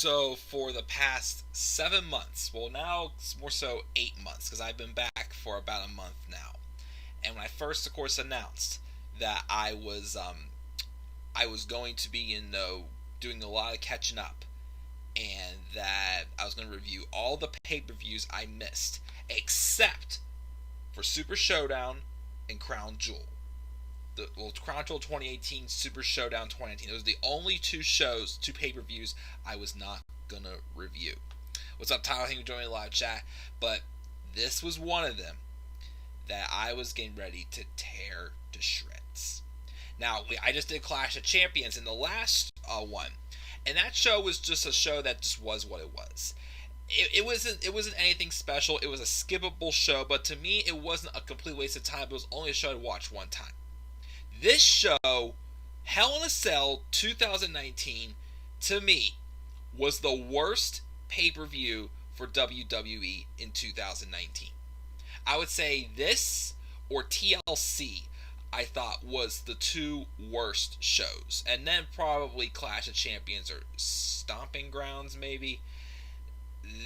So for the past 7 months, well now it's more so 8 months because I've been back for about a month now. And when I first, of course, announced that I was going to be doing a lot of catching up, and that I was going to review all the pay-per-views I missed, except for Super Showdown and Crown Jewel. Crown Jewel 2018, Super Showdown 2019. Those are the only two pay-per-views I was not gonna review. What's up, Tyler? Thank you for joining the live chat. But this was one of them that I was getting ready to tear to shreds. Now, I just did Clash of Champions in the last one, and that show was just a show that just was what it was. It wasn't anything special. It was a skippable show, but to me, it wasn't a complete waste of time. It was only a show I'd watch one time. This show, Hell in a Cell 2019, to me, was the worst pay-per-view for WWE in 2019. I would say this or TLC, I thought, was the two worst shows. And then probably Clash of Champions or Stomping Grounds, maybe.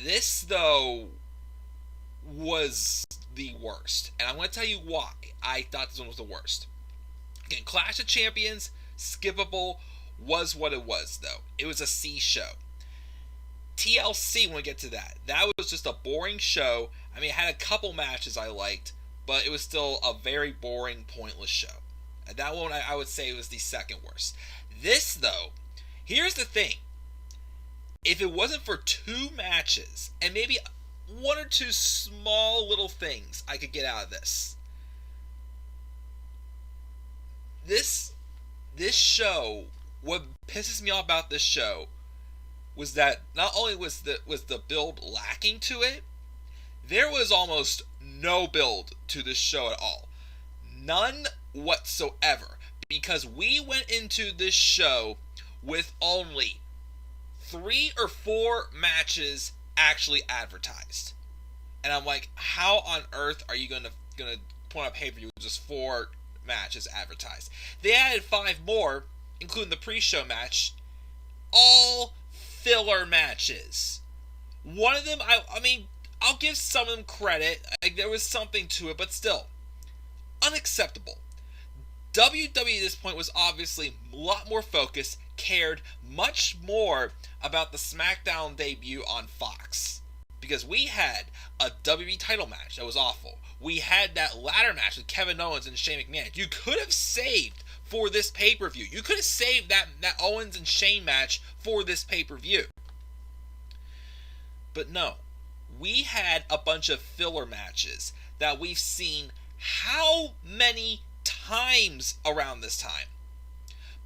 This, though, was the worst. And I'm going to tell you why I thought this one was the worst. Again, Clash of Champions, skippable, was what it was, though. It was a C show. TLC, when we get to that was just a boring show. I mean, it had a couple matches I liked, but it was still a very boring, pointless show. And that one, I would say, was the second worst. This, though, here's the thing. If it wasn't for two matches, and maybe one or two small little things I could get out of this, this show, what pisses me off about this show was that not only was the build lacking to it, there was almost no build to this show at all. None whatsoever. Because we went into this show with only 3 or 4 matches actually advertised. And I'm like, how on earth are you gonna put on a pay-per-view with just 4 matches advertised? They added 5 more, including the pre-show match, all filler matches. One of them, I mean, I'll give some of them credit. Like, there was something to it, but still, unacceptable. WWE at this point was obviously a lot more focused, cared much more about the SmackDown debut on Fox. Because we had a WWE title match that was awful. We had that ladder match with Kevin Owens and Shane McMahon. You could have saved for this pay-per-view. You could have saved that Owens and Shane match for this pay-per-view. But no. We had a bunch of filler matches that we've seen how many times around this time.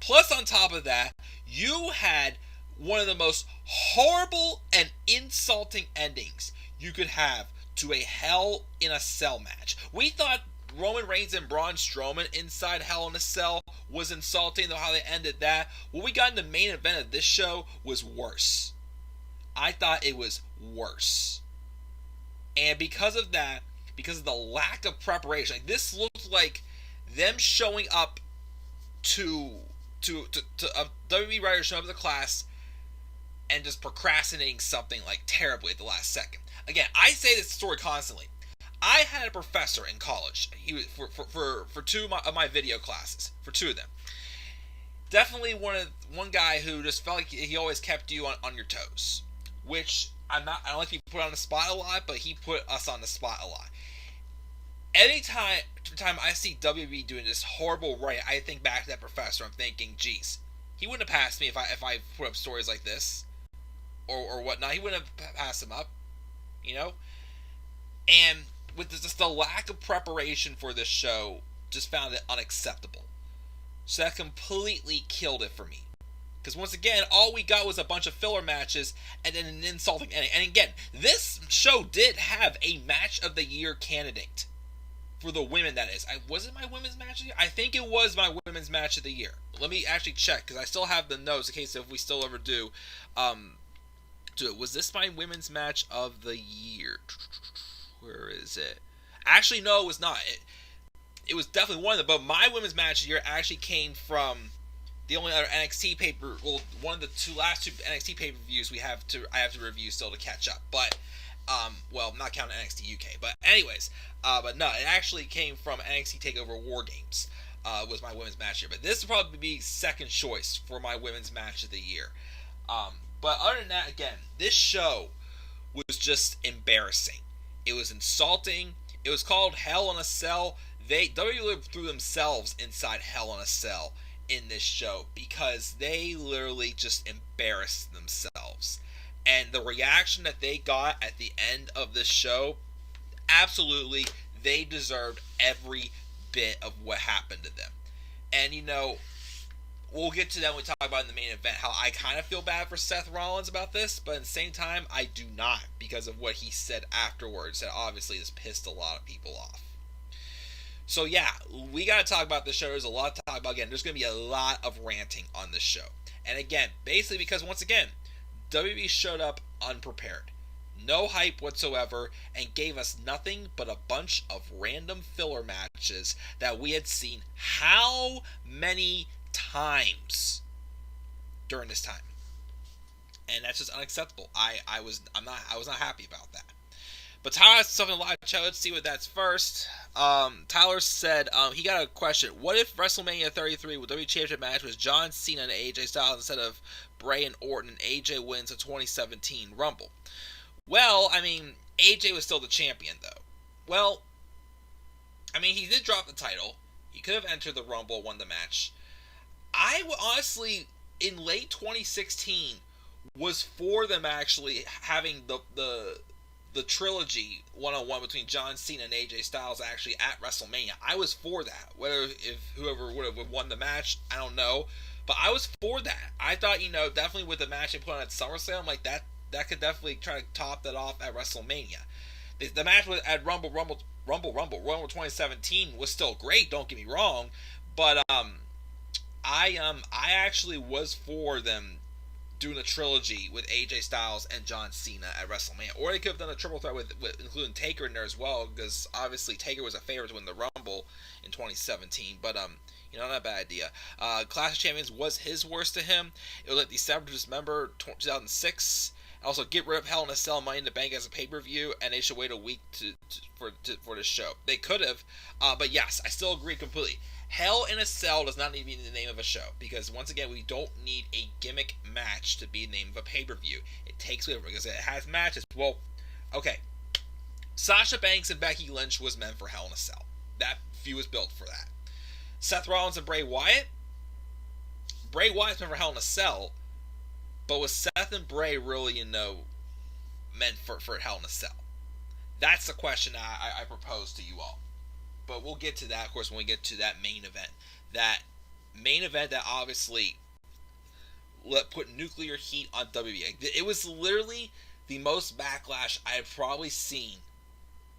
Plus, on top of that, you had one of the most horrible and insulting endings you could have to a Hell in a Cell match. We thought Roman Reigns and Braun Strowman inside Hell in a Cell was insulting, though how they ended that. What we got in the main event of this show was worse. I thought it was worse. And because of that, because of the lack of preparation, like, this looked like them showing up to WWE writers showing up to the class and just procrastinating something like terribly at the last second. Again, I say this story constantly. I had a professor in college. He was for 2 of my video classes, for 2 of them. Definitely one guy who just felt like he always kept you on your toes, which I don't like to be put on the spot a lot, but he put us on the spot a lot. Anytime I see WWE doing this horrible right, I think back to that professor. I'm thinking, geez, he wouldn't have passed me if I put up stories like this, or whatnot. He wouldn't have passed him up, you know. And with just the lack of preparation for this show, just found it unacceptable. So that completely killed it for me. Because once again, all we got was a bunch of filler matches and then an insulting ending. And again, this show did have a match of the year candidate. For the women, that is. Was it my women's match of the year? I think it was my women's match of the year. Let me actually check, because I still have the notes in case if we still ever do it. Was this my women's match of the year? Where is it? Actually, no, it was not. It was definitely one of them. But my women's match of the year actually came from the only other NXT paper, well, one of the last two NXT pay per views I have to review still to catch up. But well, not counting NXT UK. But anyways, but no, it actually came from NXT Takeover War Games. Was my women's match here, but this will probably be second choice for my women's match of the year. But other than that, again, this show was just embarrassing. It was insulting. It was called Hell in a Cell. WWE threw themselves inside Hell in a Cell in this show because they literally just embarrassed themselves. And the reaction that they got at the end of this show, absolutely, they deserved every bit of what happened to them. And we'll get to that when we talk about in the main event how I kind of feel bad for Seth Rollins about this, but at the same time, I do not because of what he said afterwards that obviously has pissed a lot of people off. So yeah, we got to talk about this show. There's a lot to talk about. Again, there's going to be a lot of ranting on this show. And again, basically because once again, WWE showed up unprepared. No hype whatsoever, and gave us nothing but a bunch of random filler matches that we had seen how many times during this time. And that's just unacceptable. I was not happy about that. But Tyler has something live chat. Let's see what that's first. Tyler said he got a question. What if WrestleMania 33 with WWE Championship match was John Cena and AJ Styles instead of Bray and Orton, and AJ wins the 2017 Rumble? Well, I mean, AJ was still the champion, though. Well, I mean, he did drop the title. He could have entered the Rumble, won the match. I honestly, in late 2016, was for them actually having the trilogy one-on-one between John Cena and AJ Styles actually at WrestleMania. I was for that. Whether if whoever would have won the match, I don't know. But I was for that. I thought, definitely with the match they put on at SummerSlam, like that could definitely try to top that off at WrestleMania. The match at Rumble 2017 was still great, don't get me wrong, but I actually was for them doing a trilogy with AJ Styles and John Cena at WrestleMania. Or they could have done a triple threat with including Taker in there as well, because obviously Taker was a favorite to win the Rumble in 2017, but not a bad idea. Clash of Champions was his worst to him. It was like December, December 2006. Also, get rid of Hell in a Cell, Money in the Bank as a pay-per-view, and they should wait a week for this show. They could have, but yes, I still agree completely. Hell in a Cell does not need to be the name of a show, because once again, we don't need a gimmick match to be the name of a pay-per-view. It takes over because it has matches. Well, okay, Sasha Banks and Becky Lynch was meant for Hell in a Cell. That feud was built for that. Seth Rollins and Bray Wyatt's meant for Hell in a Cell. But was Seth and Bray really, meant for Hell in a Cell? That's the question I propose to you all. But we'll get to that, of course, when we get to that main event. That main event that obviously put nuclear heat on WWE. It was literally the most backlash I have probably seen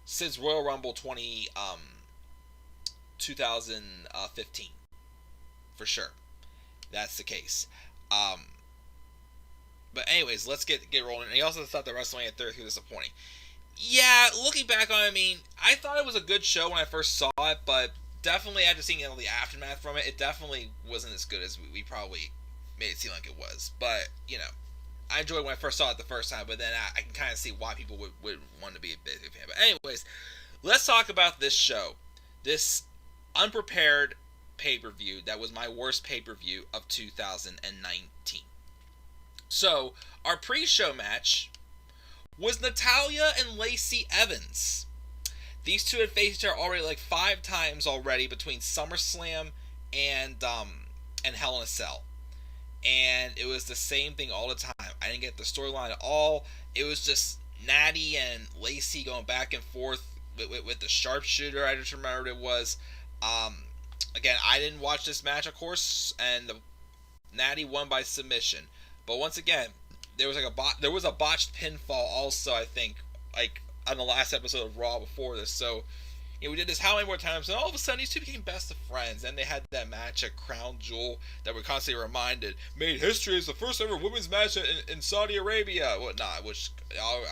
since Royal Rumble 2015. For sure. That's the case. But anyways, let's get rolling. And he also thought that WrestleMania 33 was disappointing. Yeah, looking back on it, I thought it was a good show when I first saw it, but definitely after seeing all the aftermath from it, it definitely wasn't as good as we probably made it seem like it was. But, I enjoyed it when I first saw it the first time, but then I can kind of see why people would want to be a big fan. But anyways, let's talk about this show. This unprepared pay-per-view that was my worst pay-per-view of 2019. So, our pre-show match was Natalya and Lacey Evans. These two had faced each other already like 5 times already between SummerSlam and Hell in a Cell. And it was the same thing all the time. I didn't get the storyline at all. It was just Natty and Lacey going back and forth with the sharpshooter, I just remembered it was. Again, I didn't watch this match, of course, and Natty won by submission. But once again, there was a botched pinfall also, I think, like on the last episode of Raw before this. So, we did this how many more times, and all of a sudden these two became best of friends. And they had that match at Crown Jewel that we're constantly reminded made history as the first ever women's match in Saudi Arabia. Whatnot, which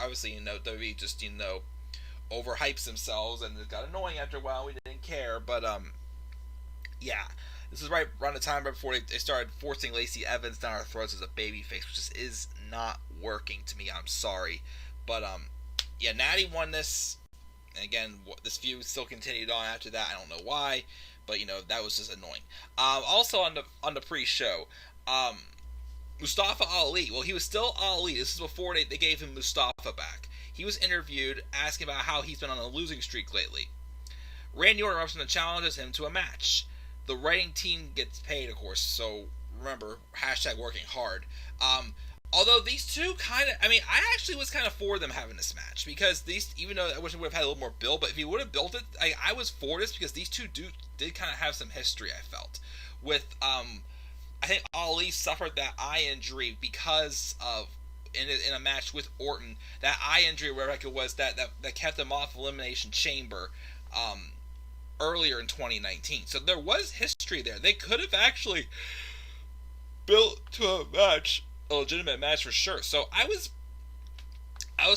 obviously WWE just overhypes themselves, and it got annoying after a while. We didn't care, but yeah. This is right around the time right before they started forcing Lacey Evans down our throats as a babyface, which just is not working to me. I'm sorry, but yeah, Natty won this. And again, this feud still continued on after that. I don't know why, but that was just annoying. Also on the pre-show, Mustafa Ali. Well, he was still Ali. This is before they gave him Mustafa back. He was interviewed asking about how he's been on a losing streak lately. Randy Orton interrupts him and challenges him to a match. The writing team gets paid, of course, so remember, hashtag working hard. Although these two I actually was kind of for them having this match, because even though I wish I would have had a little more build, but if he would have built it, I was for this, because these two did kind of have some history, I felt. With, I think Ali suffered that eye injury because of, in a match with Orton, that eye injury, whatever it was, that kept him off Elimination Chamber, earlier in 2019. So there was history there. They could have actually built to a legitimate match for sure. So I was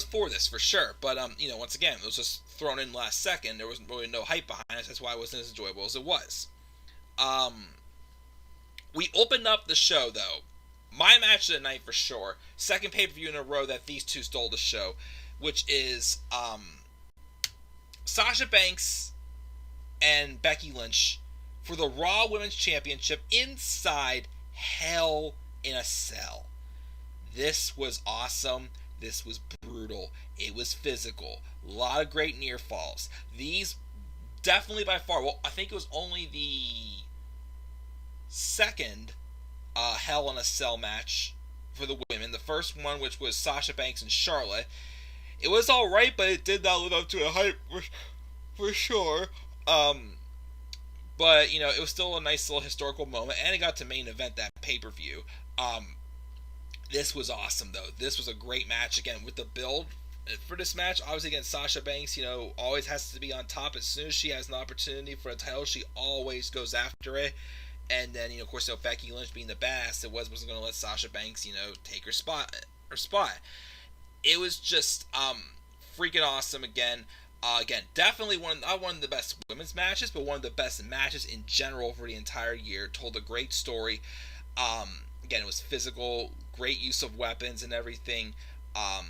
for this for sure. But once again, it was just thrown in last second. There wasn't really no hype behind it. That's why it wasn't as enjoyable as it was. We opened up the show though. My match of the night for sure. Second pay-per-view in a row that these two stole the show, which is Sasha Banks and Becky Lynch for the Raw Women's Championship inside Hell in a Cell. This was awesome. This was brutal. It was physical. A lot of great near falls. These definitely by far, well, I think it was only the second Hell in a Cell match for the women. The first one, which was Sasha Banks and Charlotte, it was alright, but it did not live up to the hype for sure. But it was still a nice little historical moment, and it got to main event that pay-per-view. This was awesome though. This was a great match, again, with the build for this match. Obviously, again, Sasha Banks, always has to be on top. As soon as she has an opportunity for a title, she always goes after it. And then, of course, Becky Lynch being the badass it wasn't going to let Sasha Banks, take her spot. It was just freaking awesome again. Again, definitely not one of the best women's matches, but one of the best matches in general for the entire year. Told a great story. Again, it was physical, great use of weapons and everything. I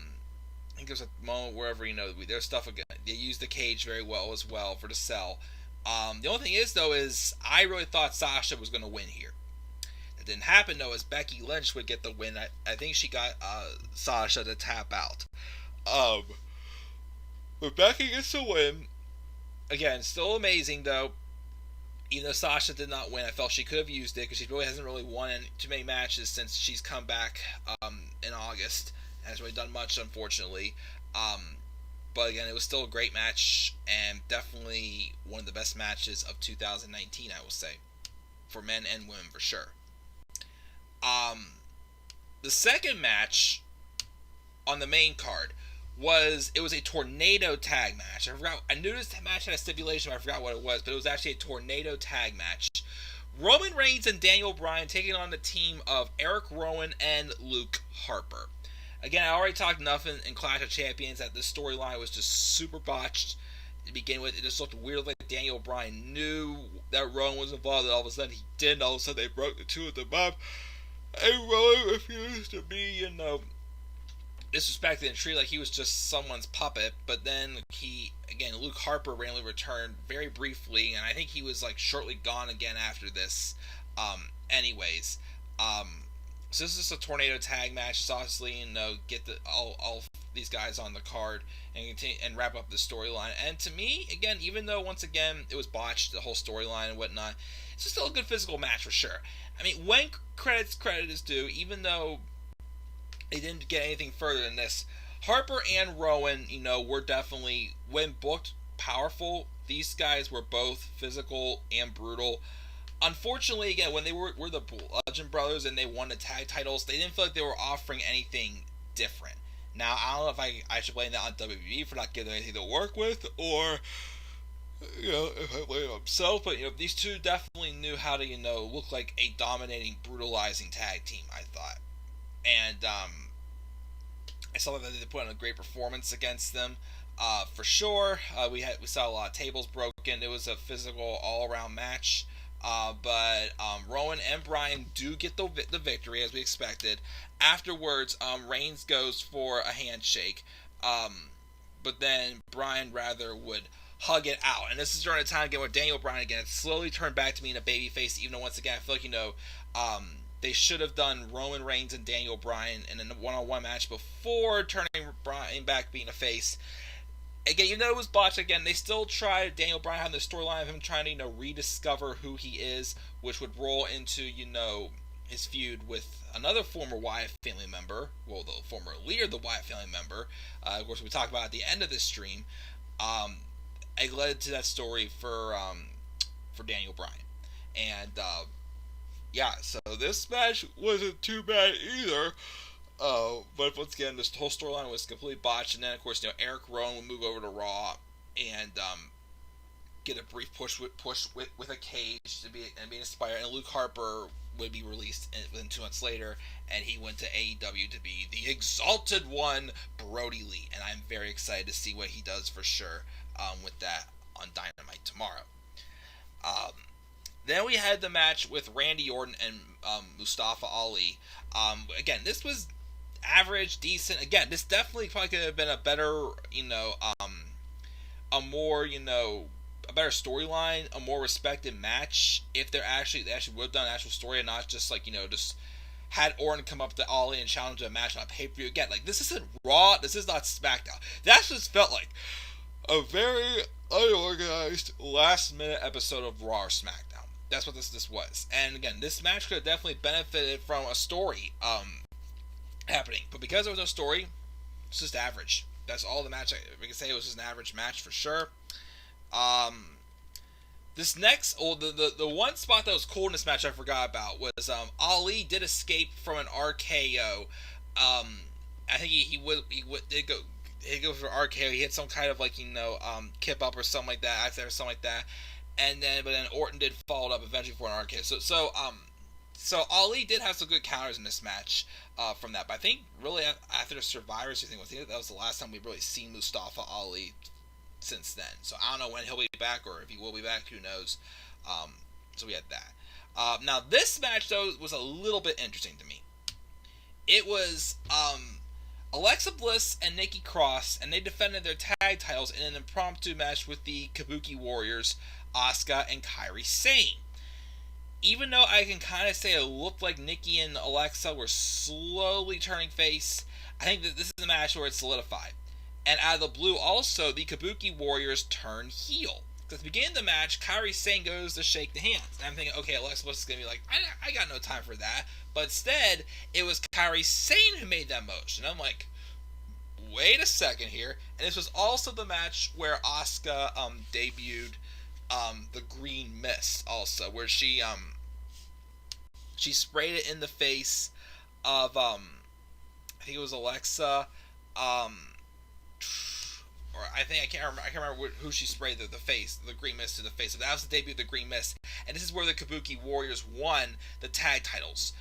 think there was a moment wherever, there's stuff again. They used the cage very well as well for the cell. The only thing is, though, is I really thought Sasha was going to win here. That didn't happen, though, as Becky Lynch would get the win. I think she got Sasha to tap out. But Becky gets the win. Again, still amazing, though. Even though Sasha did not win, I felt she could have used it, because she really hasn't really won too many matches since she's come back in August. Hasn't really done much, unfortunately. But again, it was still a great match, and definitely one of the best matches of 2019, I will say. For men and women, for sure. The second match on the main card was a tornado tag match. I knew this match had a stipulation, but I forgot what it was, but it was actually a tornado tag match. Roman Reigns and Daniel Bryan taking on the team of Eric Rowan and Luke Harper. Again, I already talked enough in Clash of Champions that this storyline was just super botched to begin with. It just looked weird, like Daniel Bryan knew that Rowan was involved, and all of a sudden he didn't. All of a sudden they broke the two of them up, and Rowan refused to be, disrespected and treated like he was just someone's puppet. But then Luke Harper randomly returned very briefly, and I think he was shortly gone again after this. So this is a tornado tag match. It's obviously, get all these guys on the card and continue and wrap up the storyline. And to me, again, even though once again it was botched, the whole storyline and whatnot, it's just still a good physical match for sure. I mean, when credit is due, even though they didn't get anything further than this, Harper and Rowan, were definitely, when booked, powerful. These guys were both physical and brutal. Unfortunately, again, when they were the Bludgeon Brothers and they won the tag titles, they didn't feel like they were offering anything different. Now, I don't know if I should blame that on WWE for not giving them anything to work with, or if I blame it on themselves. But these two definitely knew how to look like a dominating, brutalizing tag team, I thought. And I saw that they put on a great performance against them. For sure, we saw a lot of tables broken. It was a physical all-around match. But Rowan and Bryan do get the victory as we expected. Afterwards, Reigns goes for a handshake, but then Bryan rather would hug it out. And this is during a time again where Daniel Bryan again it slowly turned back to being a babyface. Even though once again I feel like they should have done Roman Reigns and Daniel Bryan in a one-on-one match before turning Bryan back being a face. Again, even though it was botched, again, they still tried Daniel Bryan having the storyline of him trying to, rediscover who he is, which would roll into, his feud with another former Wyatt family member, well, the former leader of the Wyatt family member, of course, we talked about at the end of this stream. It led to that story for Daniel Bryan. And, yeah, so this match wasn't too bad either. But once again, this whole storyline was completely botched, and then of course, Eric Rowan would move over to Raw and get a brief push with a cage to be inspired, and Luke Harper would be released within 2 months later, and he went to AEW to be the Exalted One, Brody Lee, and I'm very excited to see what he does for sure with that on Dynamite tomorrow. Then we had the match with Randy Orton and Mustafa Ali. Again, this was average, decent. Again, this definitely probably could have been a better, a more, a better storyline, a more respected match if they actually would have done an actual story and not just just had Orton come up to Ali and challenge a match on a pay-per-view. Again, this isn't Raw, this is not SmackDown. That just felt like a very unorganized last-minute episode of Raw or SmackDown. That's what this was. And again, this match could have definitely benefited from a story happening. But because there was no story, it's just average. That's all the match we can say. It was just an average match for sure. This next, the one spot that was cool in this match I forgot about was Ali did escape from an RKO. I think he did go for RKO. He hit some kind of kip up or something like that, or something like that. But then Orton did follow it up eventually for an RKO. So Ali did have some good counters in this match from that. But I think really after the Survivor Series thing, that was the last time we've really seen Mustafa Ali since then. So I don't know when he'll be back or if he will be back. Who knows? So we had that. Now this match though was a little bit interesting to me. It was Alexa Bliss and Nikki Cross, and they defended their tag titles in an impromptu match with the Kabuki Warriors, Asuka and Kairi Sane. Even though I can kind of say it looked like Nikki and Alexa were slowly turning face, I think that this is a match where it's solidified. And out of the blue, also, the Kabuki Warriors turn heel. Because at the beginning of the match, Kairi Sane goes to shake the hands. And I'm thinking, okay, Alexa Bliss is going to be like, I got no time for that. But instead, it was Kairi Sane who made that motion. I'm like, wait a second here. And this was also the match where Asuka debuted the green mist also, where she sprayed it in the face of I think it was Alexa, or I can't remember who she sprayed the green mist to the face. So that was the debut of the green mist, and this is where the Kabuki Warriors won the tag titles.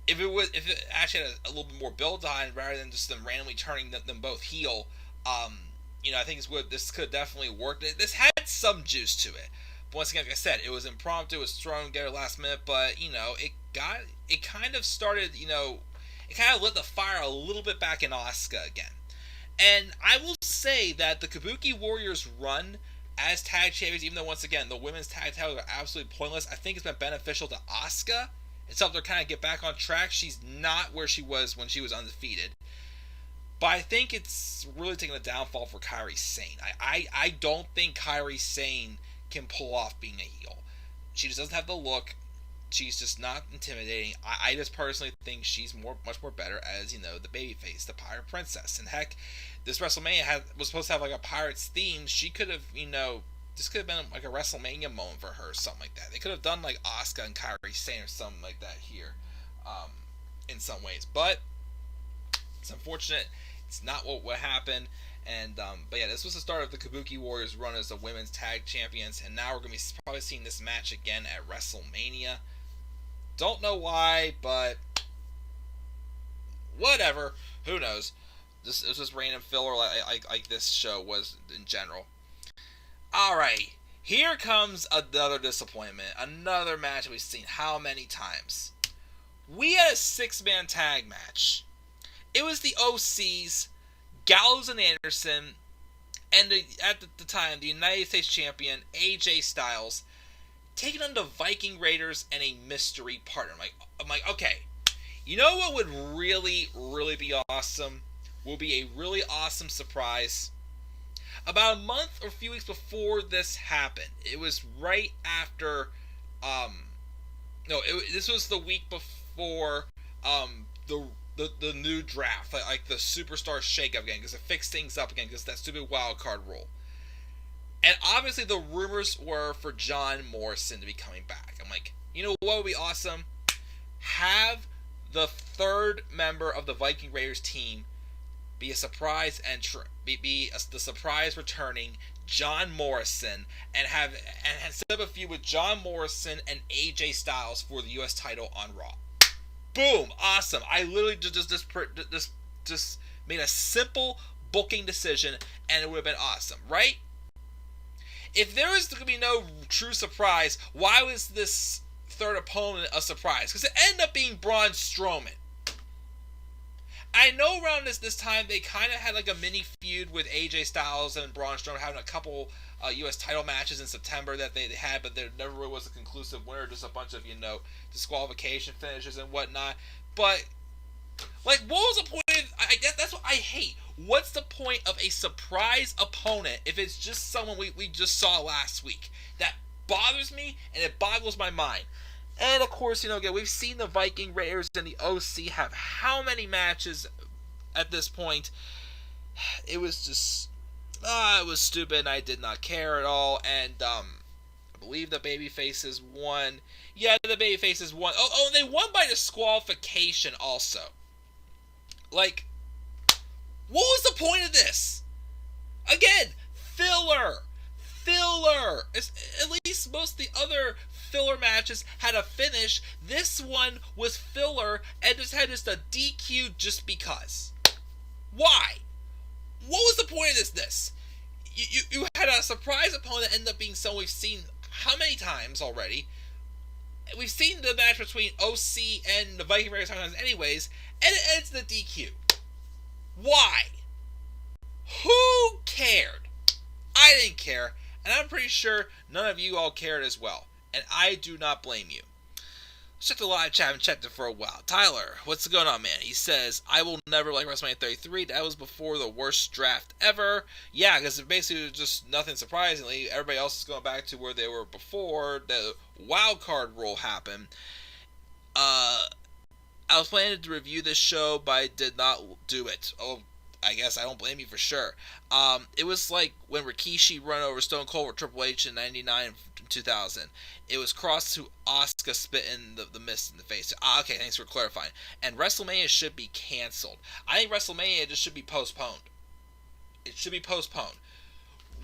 If it actually had a little bit more build on rather than just them randomly turning them both heel, I think this could definitely work. This had some juice to it. But once again, like I said, it was impromptu, it was thrown together last minute, but, it kind of started, it kind of lit the fire a little bit back in Asuka again. And I will say that the Kabuki Warriors run as tag champions, even though, once again, the women's tag titles are absolutely pointless, I think it's been beneficial to Asuka. It's helped her kind of get back on track. She's not where she was when she was undefeated. But I think it's really taking a downfall for Kairi Sane. I don't think Kairi Sane can pull off being a heel. She just doesn't have the look. She's just not intimidating. I just personally think she's much more better as, the babyface, the Pirate Princess. And heck, this WrestleMania was supposed to have a Pirates theme. She could have, this could have been like a WrestleMania moment for her or something like that. They could have done like Asuka and Kairi Sane or something like that here in some ways. But it's unfortunate. It's not what happened. And but yeah, this was the start of the Kabuki Warriors run as the women's tag champions, and now we're going to be probably seeing this match again at WrestleMania. Don't know why, but whatever. Who knows? This is just random filler like this show was in general. Alright, Here comes another disappointment. Another match we've seen how many times? We had a 6-man tag match. It was the OCs, Gallows and Anderson, and at the time, the United States Champion, AJ Styles, taking on the Viking Raiders and a mystery partner. I'm like, okay, you know what would really, really be awesome? Will be a really awesome surprise. About a month or a few weeks before this happened, it was right after, this was the week before, the new draft, like the superstar shakeup again, because it fixed things up again, because that stupid wild card rule. And obviously the rumors were for John Morrison to be coming back. I'm like, you know what would be awesome? Have the third member of the Viking Raiders team be a surprise the surprise returning John Morrison, and set up a feud with John Morrison and AJ Styles for the U.S. title on Raw. Boom! Awesome. I literally just made a simple booking decision, and it would have been awesome, right? If there was going to be no true surprise, why was this third opponent a surprise? Because it ended up being Braun Strowman. I know around this time they kind of had like a mini feud with AJ Styles and Braun Strowman, having a couple U.S. title matches in September that they had, but there never really was a conclusive winner, just a bunch of, disqualification finishes and whatnot. But, like, what was the point of, I guess that's what I hate. What's the point of a surprise opponent if it's just someone we just saw last week? That bothers me, and it boggles my mind. And, of course, again, we've seen the Viking Raiders and the OC have how many matches at this point? It was just, it was stupid, and I did not care at all. And, I believe the babyfaces won. Yeah, the babyfaces won. Oh, they won by disqualification also. Like, what was the point of this? Again, filler. At least most of the other filler matches had a finish. This one was filler and just had a DQ just because. Why? What was the point of this? You had a surprise opponent end up being someone we've seen how many times already. We've seen the match between OC and the Viking Raiders times anyways, and it ends in the DQ. Why? Who cared? I didn't care, and I'm pretty sure none of you all cared as well. And I do not blame you. Let's check the live chat. I haven't checked it for a while. Tyler, what's going on, man? He says, I will never like WrestleMania 33. That was before the worst draft ever. Yeah, because it basically was just nothing surprisingly. Everybody else is going back to where they were before the wild card rule happened. I was planning to review this show, but I did not do it. Oh, I guess I don't blame you for sure. It was like when Rikishi run over Stone Cold with Triple H in 99 and 2000. It was crossed to Asuka spitting the mist in the face. Okay, thanks for clarifying. And WrestleMania should be canceled. I think WrestleMania just should be postponed. It should be postponed.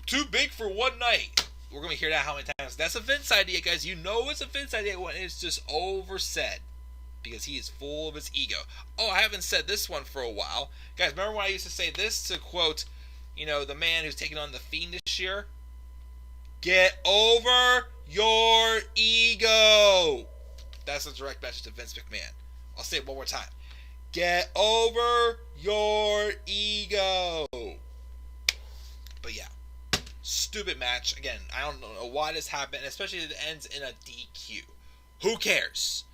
Too big for one night. We're going to hear that how many times. That's a Vince idea, guys. You know it's a Vince idea when it's just oversaid. Because he is full of his ego. Oh, I haven't said this one for a while. Guys, remember when I used to say this to quote, the man who's taking on The Fiend this year? Get over your ego. That's a direct message to Vince McMahon. I'll say it one more time. Get over your ego. But yeah, stupid match. Again, I don't know why this happened, especially if it ends in a DQ. Who cares?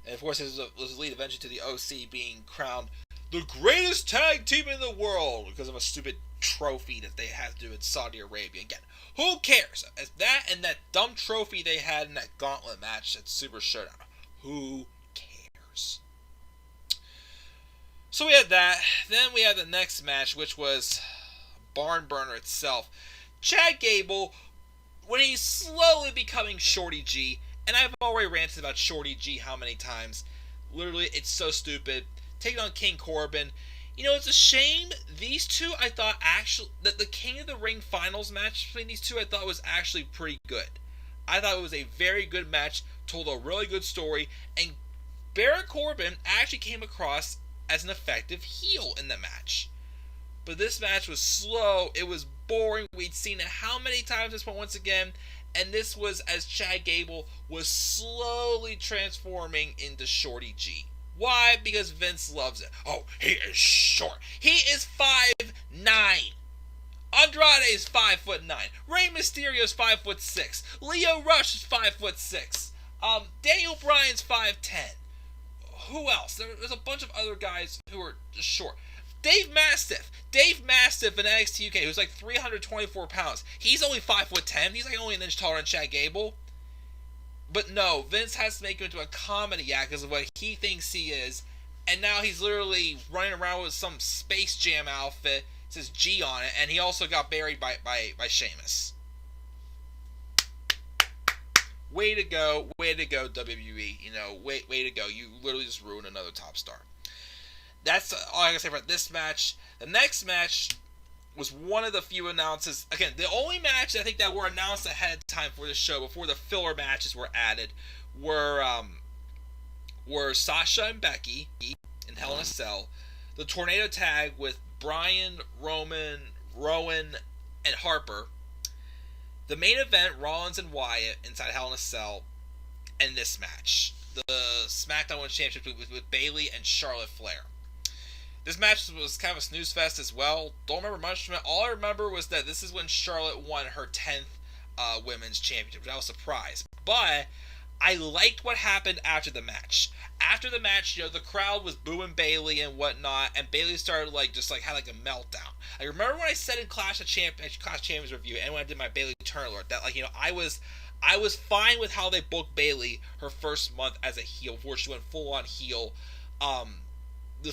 And of course, this was lead eventually to the OC being crowned the greatest tag team in the world because of a stupid trophy that they had to do in Saudi Arabia. Again, who cares? As that and that dumb trophy they had in that gauntlet match at Super Showdown. Who cares? So we had that. Then we had the next match, which was Barn Burner itself. Chad Gable, when he's slowly becoming Shorty G. And I've already ranted about Shorty G how many times. Literally, it's so stupid. Taking on King Corbin. It's a shame. These two, I thought, actually, that the King of the Ring finals match between these two, I thought was actually pretty good. I thought it was a very good match, told a really good story, and Baron Corbin actually came across as an effective heel in the match. But this match was slow. It was boring. We'd seen it how many times this one once again. And this was as Chad Gable was slowly transforming into Shorty G. Why? Because Vince loves it. Oh, he is short. He is 5'9". Andrade is 5'9". Rey Mysterio is 5'6". Lio Rush is 5'6". Daniel Bryan's 5'10". Who else? There's a bunch of other guys who are just short. Dave Mastiff in NXT UK, who's like 324 pounds. He's only 5'10". He's like only an inch taller than Chad Gable. But no, Vince has to make him into a comedy act because of what he thinks he is. And now he's literally running around with some Space Jam outfit. It says G on it. And he also got buried by Sheamus. Way to go, WWE. You know, way to go. You literally just ruined another top star. That's all I can say about this match. The next match was one of the few announces. Again, the only match I think that were announced ahead of time for the show, before the filler matches were added, were Sasha and Becky in Hell in a Cell, the Tornado Tag with Bryan, Rowan, and Harper, the main event, Rollins and Wyatt inside Hell in a Cell, and this match, the SmackDown Women's Championship with Bayley and Charlotte Flair. This match was kind of a snooze fest as well. Don't remember much from it. All I remember was that this is when Charlotte won her 10th Women's Championship, which I was surprised. But I liked what happened after the match. After the match, you know, the crowd was booing Bayley and whatnot, and Bayley started had a meltdown. I remember when I said in Clash of Champions review, and when I did my Bayley turn alert, that I was fine with how they booked Bayley her first month as a heel, before she went full on heel. The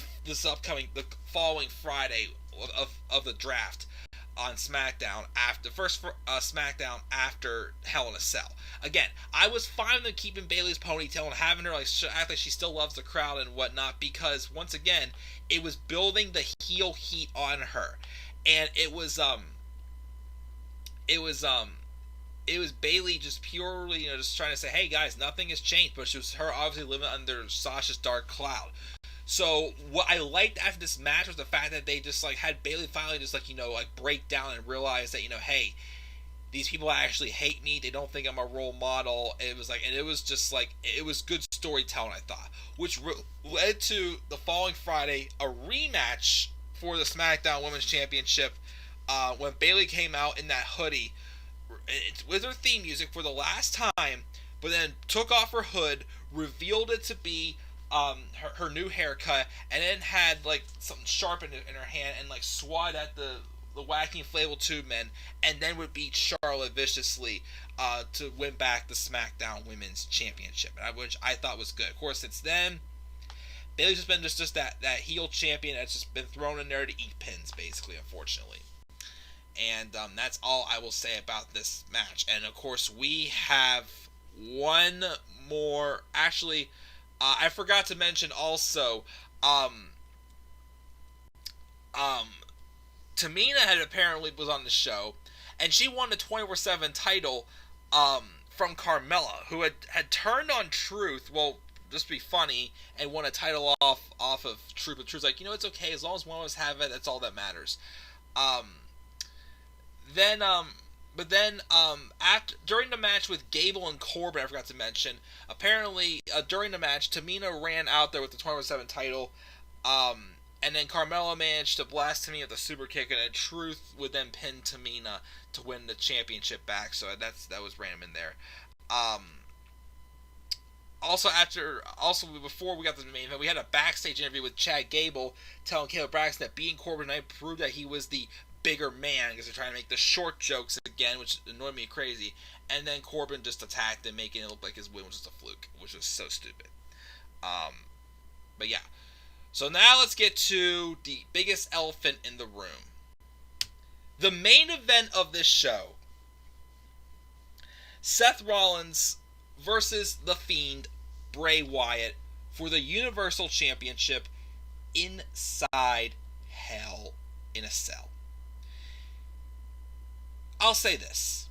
following Friday of the draft on SmackDown, after the first SmackDown after Hell in a Cell. Again, I was fine with them keeping Bayley's ponytail and having her act like she still loves the crowd and whatnot, because once again, it was building the heel heat on her, and it was Bayley just purely, just trying to say, hey guys, nothing has changed, but it was her obviously living under Sasha's dark cloud. So what I liked after this match was the fact that they just had Bayley finally just break down and realize that, hey, these people actually hate me. They don't think I'm a role model. It was it was good storytelling, I thought, which led to the following Friday a rematch for the SmackDown Women's Championship when Bayley came out in that hoodie with her theme music for the last time, but then took off her hood, revealed it to be her new haircut, and then had something sharp in her hand and swat at the wacky inflatable tube men, and then would beat Charlotte viciously to win back the SmackDown Women's Championship, which I thought was good. Of course, since then, Bayley's just been just that heel champion that's just been thrown in there to eat pins, basically, unfortunately. And that's all I will say about this match. And of course, we have one more. Actually, I forgot to mention also, Tamina apparently was on the show, and she won the 24/7 title from Carmella, who had turned on Truth. Well, just to be funny, and won a title off of Truth. But Truth's like, it's okay as long as one of us have it. That's all that matters. During the match with Gable and Corbin, I forgot to mention, apparently during the match, Tamina ran out there with the 24/7 title, and then Carmella managed to blast Tamina with a super kick, and then Truth would then pin Tamina to win the championship back. So that was random in there. Before we got to the main event, we had a backstage interview with Chad Gable telling Caleb Braxton that being Corbin tonight proved that he was the bigger man, because they're trying to make the short jokes again, which annoyed me crazy. And then Corbin just attacked him, making it look like his win was just a fluke, which was so stupid. But yeah. So now let's get to the biggest elephant in the room. The main event of this show. Seth Rollins versus The Fiend, Bray Wyatt, for the Universal Championship inside Hell in a Cell. I'll say this.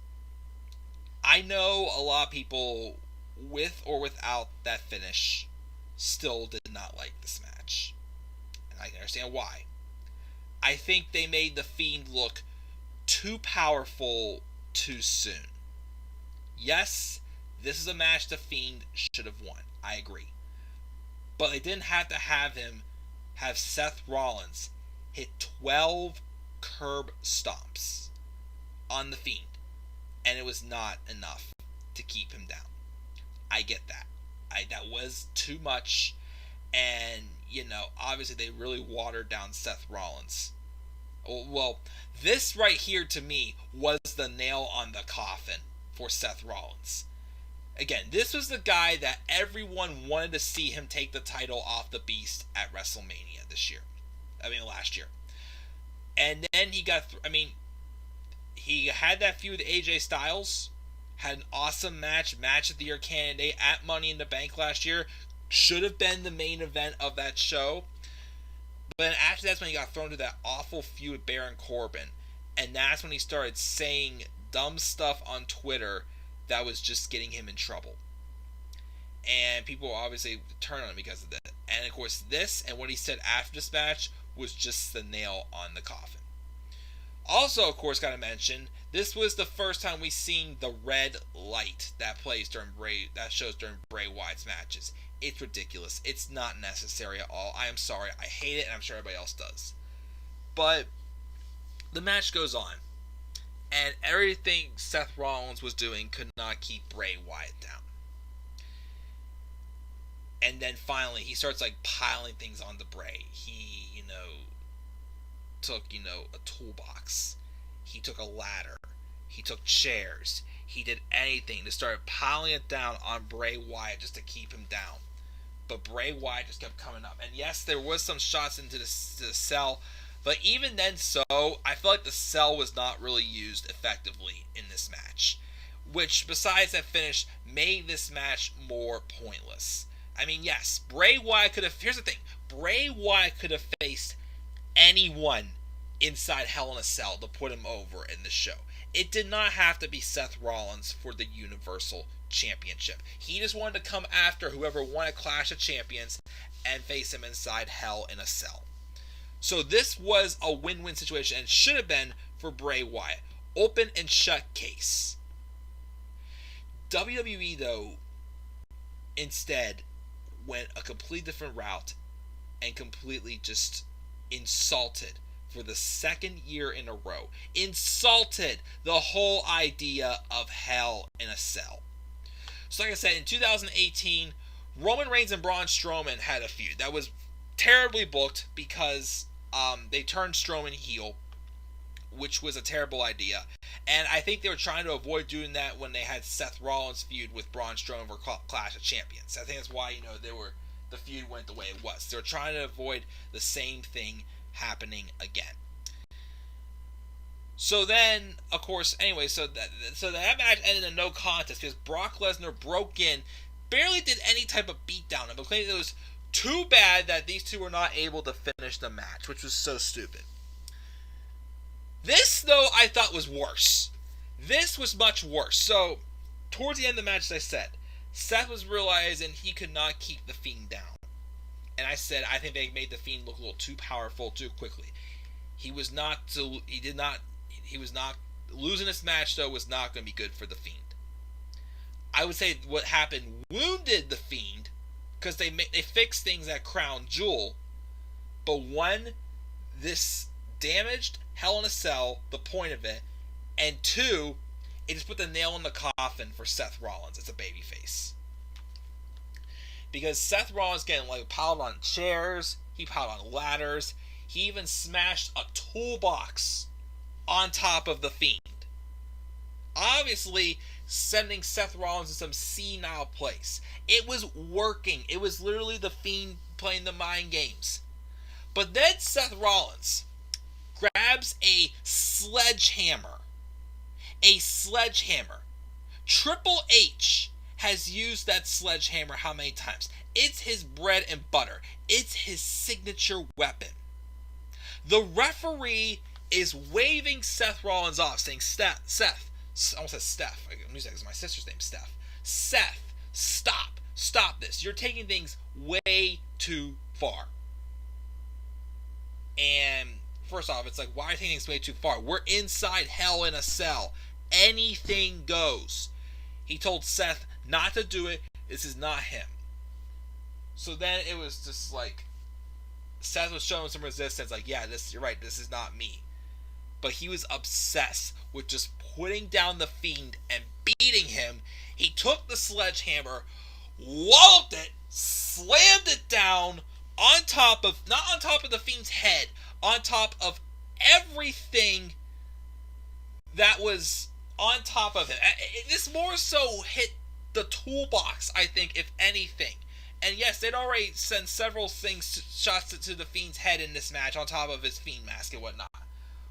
I know a lot of people, with or without that finish, still did not like this match. And I can understand why. I think they made The Fiend look too powerful too soon. Yes, this is a match The Fiend should have won. I agree. But they didn't have to have Seth Rollins hit 12 curb stomps on The Fiend. And it was not enough to keep him down. I get that. That was too much. And, obviously they really watered down Seth Rollins. Well, this right here to me was the nail on the coffin for Seth Rollins. Again, this was the guy that everyone wanted to see him take the title off the Beast at WrestleMania last year. And then he had that feud with AJ Styles, had an awesome match of the year candidate at Money in the Bank last year, should have been the main event of that show. But then after that's when he got thrown to that awful feud with Baron Corbin. And that's when he started saying dumb stuff on Twitter that was just getting him in trouble. And people obviously turned on him because of that. And of course this and what he said after this match was just the nail on the coffin. Also, of course, gotta mention, this was the first time we seen the red light that shows during Bray Wyatt's matches. It's ridiculous. It's not necessary at all. I am sorry. I hate it, and I'm sure everybody else does. But the match goes on, and everything Seth Rollins was doing could not keep Bray Wyatt down. And then finally, he starts piling things onto Bray. He, took, a toolbox. He took a ladder. He took chairs. He did anything to start piling it down on Bray Wyatt just to keep him down. But Bray Wyatt just kept coming up. And yes, there was some shots into the cell. But even then I feel like the cell was not really used effectively in this match. Which, besides that finish, made this match more pointless. Yes, Bray Wyatt could have... Here's the thing. Bray Wyatt could have faced anyone inside Hell in a Cell to put him over in the show. It did not have to be Seth Rollins for the Universal Championship. He just wanted to come after whoever won a Clash of Champions and face him inside Hell in a Cell. So this was a win-win situation and should have been for Bray Wyatt. Open and shut case. WWE, though, instead went a completely different route and completely just insulted for the second year in a row. Insulted the whole idea of Hell in a Cell. So like I said, in 2018, Roman Reigns and Braun Strowman had a feud that was terribly booked because they turned Strowman heel, which was a terrible idea. And I think they were trying to avoid doing that when they had Seth Rollins feud with Braun Strowman for Clash of Champions. I think that's why, the feud went the way it was. They were trying to avoid the same thing happening again. So then, of course, anyway, so that match ended in no contest because Brock Lesnar broke in, barely did any type of beatdown, and claimed it was too bad that these two were not able to finish the match, which was so stupid. This, though, I thought was worse. This was much worse. So, towards the end of the match, as I said, Seth was realizing he could not keep The Fiend down. And I said, I think they made The Fiend look a little too powerful too quickly. Losing this match, though, was not going to be good for The Fiend. I would say what happened wounded The Fiend, because they fixed things at Crown Jewel, but one, this damaged Hell in a Cell, the point of it, and two, it just put the nail in the coffin for Seth Rollins as a babyface. Because Seth Rollins getting piled on chairs, he piled on ladders, he even smashed a toolbox on top of The Fiend. Obviously, sending Seth Rollins to some senile place. It was working. It was literally The Fiend playing the mind games. But then Seth Rollins grabs a sledgehammer. A sledgehammer. Triple H has used that sledgehammer how many times? It's his bread and butter. It's his signature weapon. The referee is waving Seth Rollins off, saying, Seth, I almost said Steph. I'm using that because my sister's name's Steph. Seth, stop this. You're taking things way too far. And first off, it's like, why are you taking things way too far? We're inside Hell in a Cell. Anything goes. He told Seth not to do it. This is not him. So then it was just like, Seth was showing some resistance, like, yeah, you're right, this is not me. But he was obsessed with just putting down the Fiend and beating him. He took the sledgehammer, walloped it, slammed it down on top of, not on top of the Fiend's head, on top of everything that was on top of it. This more so hit the toolbox, I think, if anything. And yes, they'd already sent several shots to the Fiend's head in this match on top of his Fiend mask and whatnot.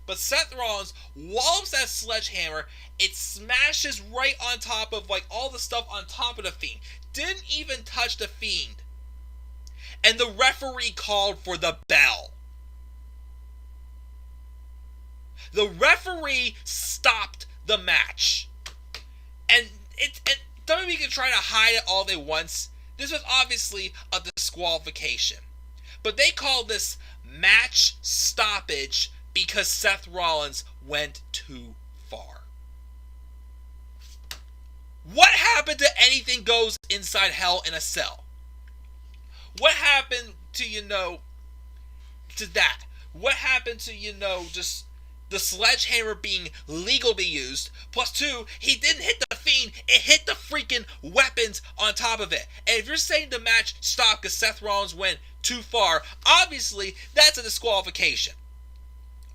But Seth Rollins wallops that sledgehammer. It smashes right on top of like all the stuff on top of the Fiend. Didn't even touch the Fiend. And the referee called for the bell. The referee stopped the match. And WWE can try to hide it all they want. This was obviously a disqualification. But they called this match stoppage because Seth Rollins went too far. What happened to anything goes inside Hell in a Cell? What happened to, to that? What happened to, just the sledgehammer being legal to be used? Plus two, he didn't hit the Fiend, it hit the freaking weapons on top of it. And if you're saying the match stopped because Seth Rollins went too far, obviously that's a disqualification.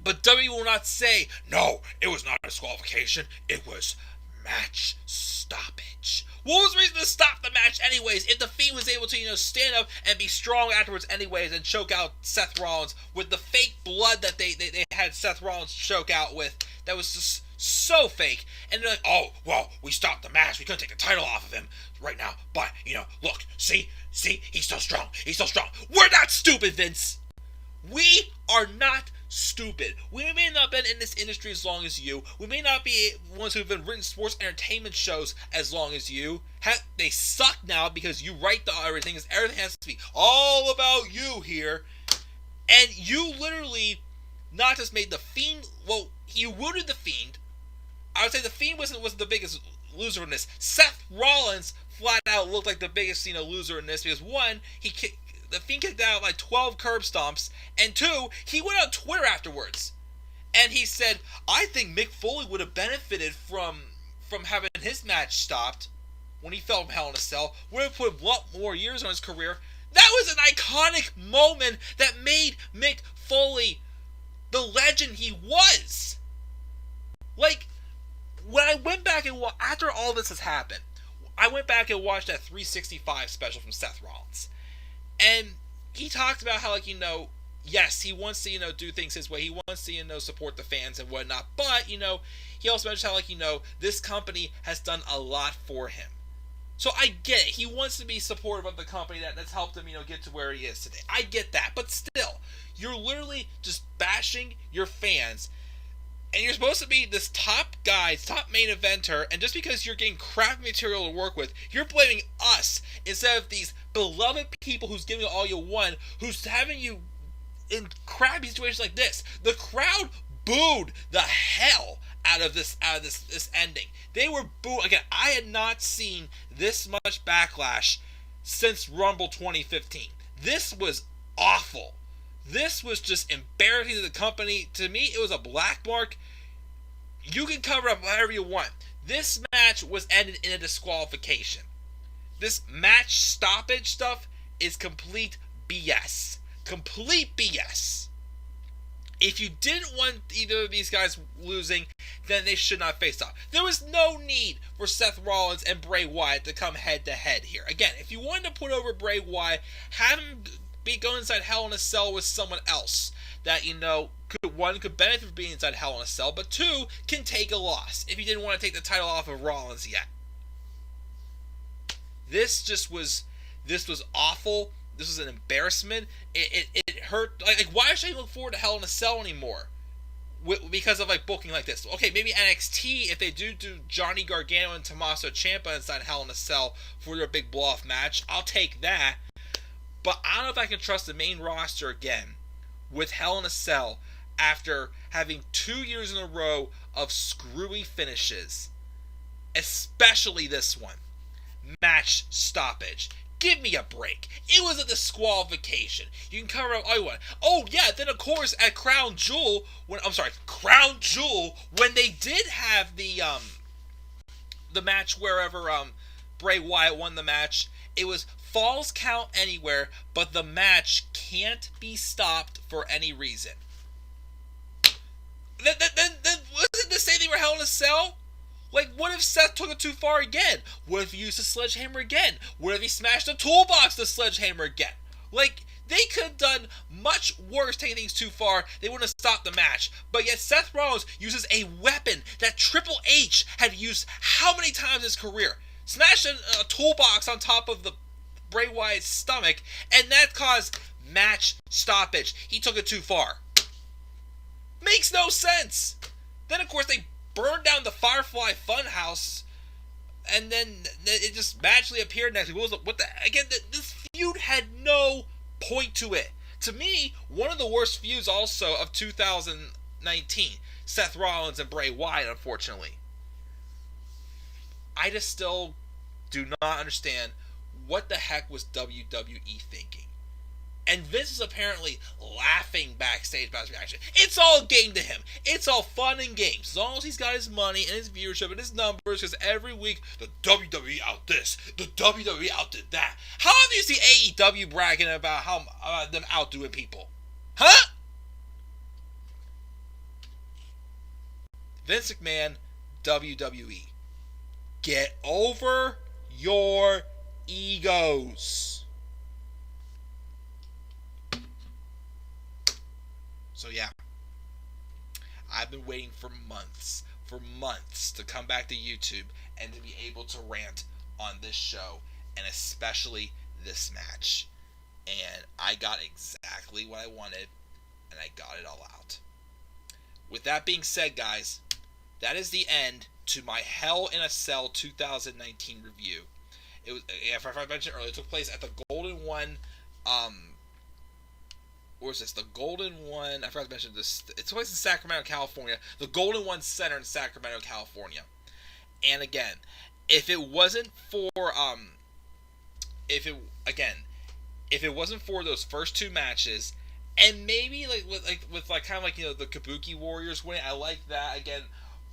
But WWE will not say, no, it was not a disqualification, it was match stoppage. What was the reason to stop the match anyways if the Fiend was able to, stand up and be strong afterwards anyways and choke out Seth Rollins with the fake blood that they had Seth Rollins choke out with that was just so fake. And they're like, oh, well, we stopped the match, we couldn't take the title off of him right now, but, look, see, he's so strong, We're not stupid, Vince. We are not stupid. We may not have been in this industry as long as you. We may not be ones who have been written sports entertainment shows as long as you. They suck now because you write everything. Everything has to be all about you here. And you literally not just made the Fiend. Well, you wounded the Fiend. I would say the Fiend wasn't the biggest loser in this. Seth Rollins flat out looked like the biggest loser in this because one, the Fiend kicked out like 12 curb stomps, and two, he went on Twitter afterwards, and he said, I think Mick Foley would have benefited from having his match stopped when he fell from Hell in a Cell, would have put a lot more years on his career. That was an iconic moment that made Mick Foley the legend he was. Like, when I went back and after all this has happened, I went back and watched that 365 special from Seth Rollins. And he talked about how, yes, he wants to, do things his way. He wants to, support the fans and whatnot. But, he also mentioned how, this company has done a lot for him. So I get it. He wants to be supportive of the company that's helped him, get to where he is today. I get that. But still, you're literally just bashing your fans. And you're supposed to be this top guy, top main eventer, and just because you're getting crap material to work with, you're blaming us instead of these beloved people who's giving you all you want, who's having you in crappy situations like this. The crowd booed the hell out of this ending. They were booed. Again, I had not seen this much backlash since Rumble 2015. This was awful. This was just embarrassing to the company. To me, it was a black mark. You can cover up whatever you want. This match was ended in a disqualification. This match stoppage stuff is complete BS. Complete BS. If you didn't want either of these guys losing, then they should not face off. There was no need for Seth Rollins and Bray Wyatt to come head to head here. Again, if you wanted to put over Bray Wyatt, have him go inside Hell in a Cell with someone else that could benefit from being inside Hell in a Cell, but two, can take a loss if you didn't want to take the title off of Rollins yet. This was awful. This was an embarrassment. It hurt. Like why should I look forward to Hell in a Cell anymore? Because of booking like this. Okay, maybe NXT, if they do Johnny Gargano and Tommaso Ciampa inside Hell in a Cell for their big blow-off match, I'll take that. But I don't know if I can trust the main roster again with Hell in a Cell after having 2 years in a row of screwy finishes, especially this one. Match stoppage. Give me a break. It was a disqualification. You can cover up all you want. Oh yeah, then of course at Crown Jewel, when they did have the match wherever Bray Wyatt won the match, it was falls count anywhere, but the match can't be stopped for any reason. Then wasn't the same thing for Hell in a Cell? Like, what if Seth took it too far again? What if he used the sledgehammer again? What if he smashed the toolbox with the sledgehammer again? Like, they could have done much worse taking things too far. They wouldn't have stopped the match. But yet Seth Rollins uses a weapon that Triple H had used how many times in his career? Smashed a toolbox on top of the Bray Wyatt's stomach, and that caused match stoppage. He took it too far. Makes no sense. Then, of course, they burned down the Firefly Funhouse, and then it just magically appeared next week. Again, this feud had no point to it. To me, one of the worst feuds also of 2019. Seth Rollins and Bray Wyatt, unfortunately. I just still do not understand what the heck was WWE thinking. And Vince is apparently laughing backstage about his reaction. It's all game to him. It's all fun and games. As long as he's got his money and his viewership and his numbers, because every week, the WWE out this, the WWE outdid that. How often do you see AEW bragging about how them outdoing people? Huh? Vince McMahon, WWE. Get over your egos. So yeah, I've been waiting for months to come back to YouTube and to be able to rant on this show, and especially this match. And I got exactly what I wanted, and I got it all out. With that being said, guys, that is the end to my Hell in a Cell 2019 review. It was, if I mentioned earlier, it took place at the Golden One, where is this? The Golden One, I forgot to mention this, it's place in Sacramento, California, the Golden One Center in Sacramento, California. And again, if it wasn't for, if it wasn't for those first two matches, and maybe with kind of the Kabuki Warriors winning, I like that. Again,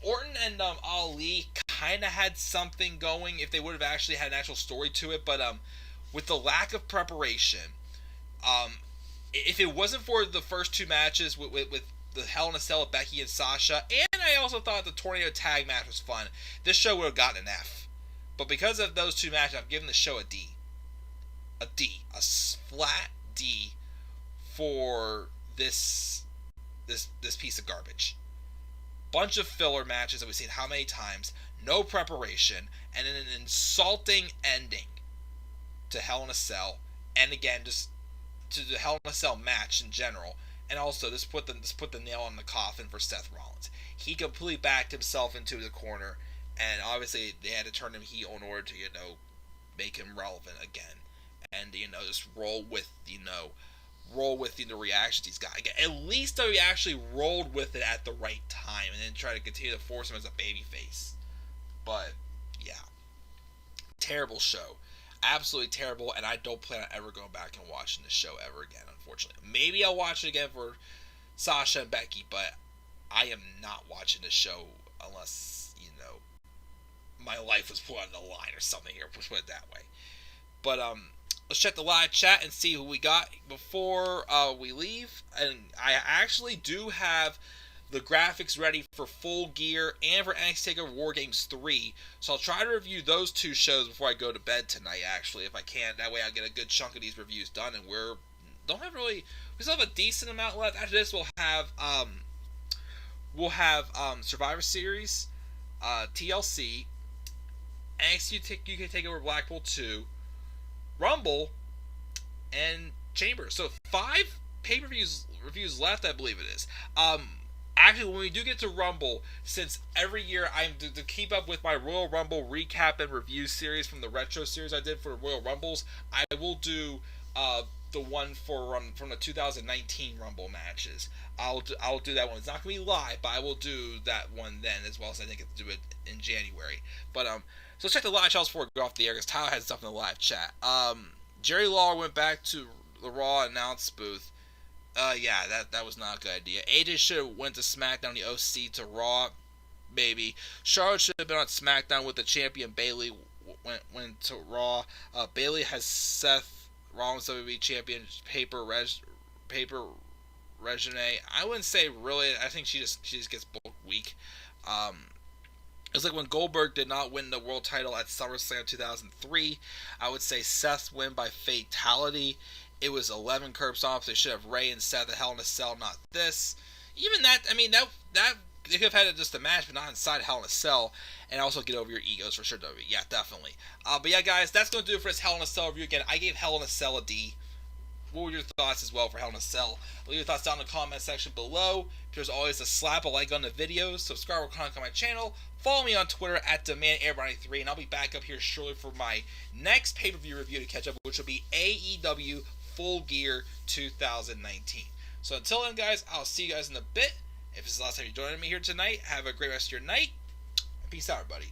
Orton and Ali kind of had something going if they would have actually had an actual story to it, but with the lack of preparation, if it wasn't for the first two matches with the Hell in a Cell with Becky and Sasha, and I also thought the Tornado Tag match was fun, this show would have gotten an F. But because of those two matches, I'm giving the show a D. A flat D for this piece of garbage. Bunch of filler matches that we've seen how many times, no preparation, and an insulting ending to Hell in a Cell, and again, just to the Hell in a Cell match in general, and also this put the nail on the coffin for Seth Rollins. He completely backed himself into the corner, and obviously they had to turn him heel in order to make him relevant again, and just roll with the reactions he's got. Again, at least he actually rolled with it at the right time, and then try to continue to force him as a babyface. But yeah, terrible show. Absolutely terrible, and I don't plan on ever going back and watching this show ever again, unfortunately. Maybe I'll watch it again for Sasha and Becky, but I am not watching this show unless, my life was put on the line or something here, let's put it that way. But, let's check the live chat and see who we got before we leave. And I actually do have the graphics ready for Full Gear and for NXT TakeOver War Games 3. So I'll try to review those two shows before I go to bed tonight, actually, if I can. That way I'll get a good chunk of these reviews done, and we still have a decent amount left. After this, we'll have Survivor Series, TLC, NXT UK TakeOver Blackpool 2, Rumble, and Chamber. So 5 pay-per-views reviews left, I believe it is. Actually, when we do get to Rumble, since every year I'm to keep up with my Royal Rumble recap and review series from the retro series I did for Royal Rumbles, I will do the one from the 2019 Rumble matches. I'll do that one. It's not gonna be live, but I will do that one then as well, as I didn't get to do it in January. But so let's check the live channels before we go off the air, because Tyler has stuff in the live chat. Jerry Lawler went back to the Raw announce booth. Yeah, that was not a good idea. AJ should have went to SmackDown, the OC to Raw, maybe. Charlotte should have been on SmackDown with the champion. Bayley went to Raw. Bayley has Seth Rollins WWE champion paper resume. I wouldn't say really. I think she just gets booked weak. It's like when Goldberg did not win the world title at SummerSlam 2003. I would say Seth's win by fatality. It was 11 curb stomps. They should have Ray and Seth at Hell in a Cell, not this. Even that, I mean, that they could have had it just a match, but not inside Hell in a Cell. And also get over your egos for sure, WWE. Yeah, definitely. But yeah, guys, that's going to do it for this Hell in a Cell review. Again, I gave Hell in a Cell a D. What were your thoughts as well for Hell in a Cell? Leave your thoughts down in the comment section below. There's always a slap a like on the videos. Subscribe or comment on my channel. Follow me on Twitter at DemandAir93. And I'll be back up here shortly for my next pay-per-view review to catch up, which will be AEW Full Gear 2019. So until then, guys, I'll see you guys in a bit. If this is the last time you're joining me here tonight, have a great rest of your night. Peace out, everybody.